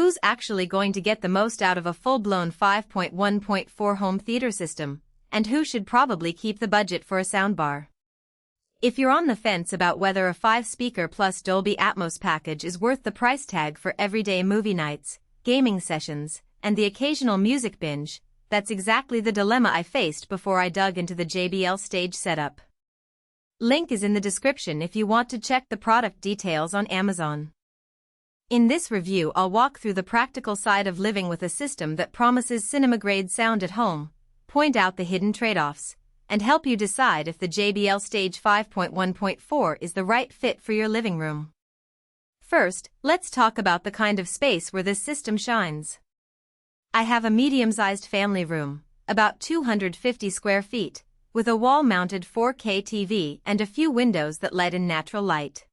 who's actually going to get the most out of a full-blown 5.1.4 home theater system, and who should probably keep the budget for a soundbar. If you're on the fence about whether a 5-speaker plus Dolby Atmos package is worth the price tag for everyday movie nights, gaming sessions, and the occasional music binge, that's exactly the dilemma I faced before I dug into the JBL stage setup. Link is in the description if you want to check the product details on Amazon. In this review, I'll walk through the practical side of living with a system that promises cinema-grade sound at home, point out the hidden trade-offs, and help you decide if the JBL Stage 5.1.4 is the right fit for your living room. First, let's talk about the kind of space where this system shines. I have a medium-sized family room, about 250 square feet, with a wall-mounted 4K TV and a few windows that let in natural light.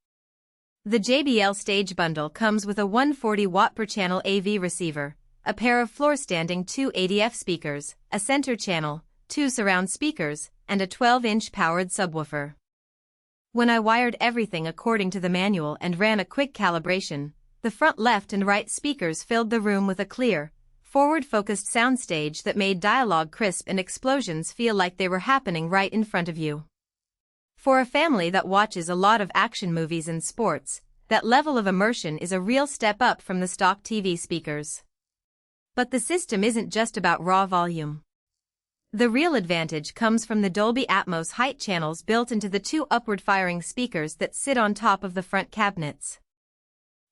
The JBL Stage Bundle comes with a 140-watt per channel AV receiver, a pair of Floorstanding 280F speakers, a center channel, 2 surround speakers, and a 12-inch powered subwoofer. When I wired everything according to the manual and ran a quick calibration, the front left and right speakers filled the room with a clear, forward-focused soundstage that made dialogue crisp and explosions feel like they were happening right in front of you. For a family that watches a lot of action movies and sports, that level of immersion is a real step up from the stock TV speakers. But the system isn't just about raw volume. The real advantage comes from the Dolby Atmos height channels built into the 2 upward-firing speakers that sit on top of the front cabinets.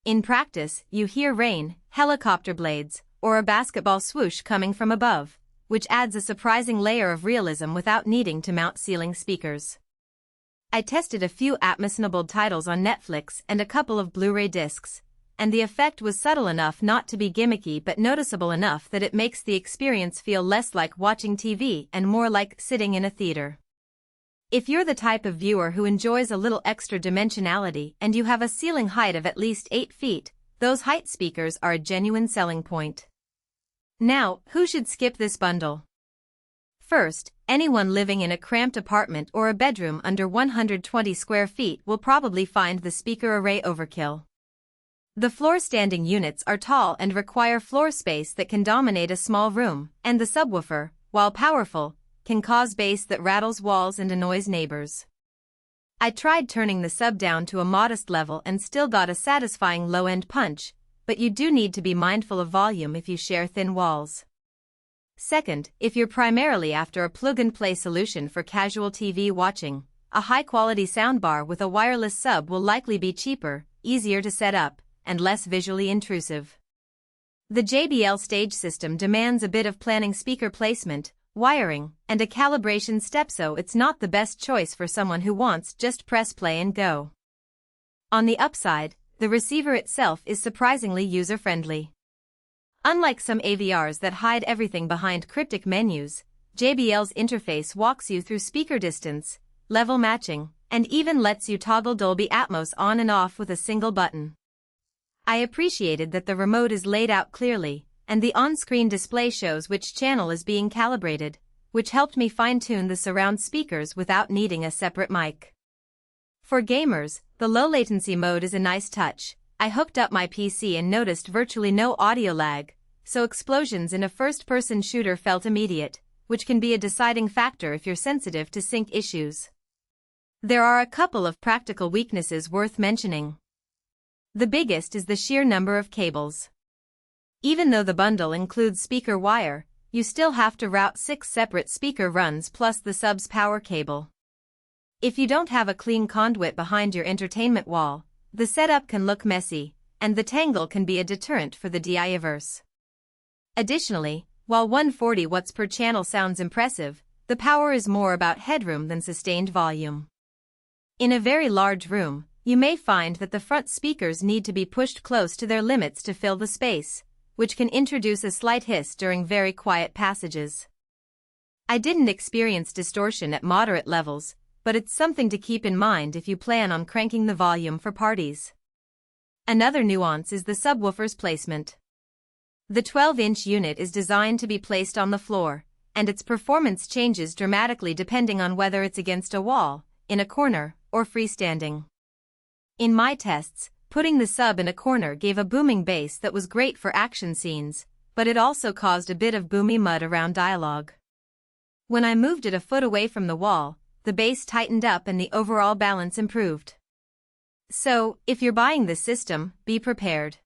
In practice, you hear rain, helicopter blades, or a basketball swoosh coming from above, which adds a surprising layer of realism without needing to mount ceiling speakers. I tested a few Atmos-enabled titles on Netflix and a couple of Blu-ray discs, and the effect was subtle enough not to be gimmicky but noticeable enough that it makes the experience feel less like watching TV and more like sitting in a theater. If you're the type of viewer who enjoys a little extra dimensionality and you have a ceiling height of at least 8 feet, those height speakers are a genuine selling point. Now, who should skip this bundle? First, anyone living in a cramped apartment or a bedroom under 120 square feet will probably find the speaker array overkill. The floor-standing units are tall and require floor space that can dominate a small room, and the subwoofer, while powerful, can cause bass that rattles walls and annoys neighbors. I tried turning the sub down to a modest level and still got a satisfying low-end punch, but you do need to be mindful of volume if you share thin walls. Second, if you're primarily after a plug-and-play solution for casual TV watching, a high-quality soundbar with a wireless sub will likely be cheaper, easier to set up, and less visually intrusive. The JBL Stage system demands a bit of planning speaker placement, wiring, and a calibration step, so it's not the best choice for someone who wants just press play and go. On the upside, the receiver itself is surprisingly user-friendly. Unlike some AVRs that hide everything behind cryptic menus, JBL's interface walks you through speaker distance, level matching, and even lets you toggle Dolby Atmos on and off with a single button. I appreciated that the remote is laid out clearly, and the on-screen display shows which channel is being calibrated, which helped me fine-tune the surround speakers without needing a separate mic. For gamers, the low-latency mode is a nice touch. I hooked up my PC and noticed virtually no audio lag, so explosions in a first-person shooter felt immediate, which can be a deciding factor if you're sensitive to sync issues. There are a couple of practical weaknesses worth mentioning. The biggest is the sheer number of cables. Even though the bundle includes speaker wire, you still have to route 6 separate speaker runs plus the sub's power cable. If you don't have a clean conduit behind your entertainment wall, the setup can look messy, and the tangle can be a deterrent for the DI-verse. Additionally, while 140 watts per channel sounds impressive, the power is more about headroom than sustained volume. In a very large room, you may find that the front speakers need to be pushed close to their limits to fill the space, which can introduce a slight hiss during very quiet passages. I didn't experience distortion at moderate levels, but it's something to keep in mind if you plan on cranking the volume for parties. Another nuance is the subwoofer's placement. The 12-inch unit is designed to be placed on the floor, and its performance changes dramatically depending on whether it's against a wall, in a corner, or freestanding. In my tests, Putting the sub in a corner gave a booming bass that was great for action scenes, but it also caused a bit of boomy mud around dialogue. When I moved it a foot away from the wall, the bass tightened up and the overall balance improved. So, if you're buying this system, be prepared.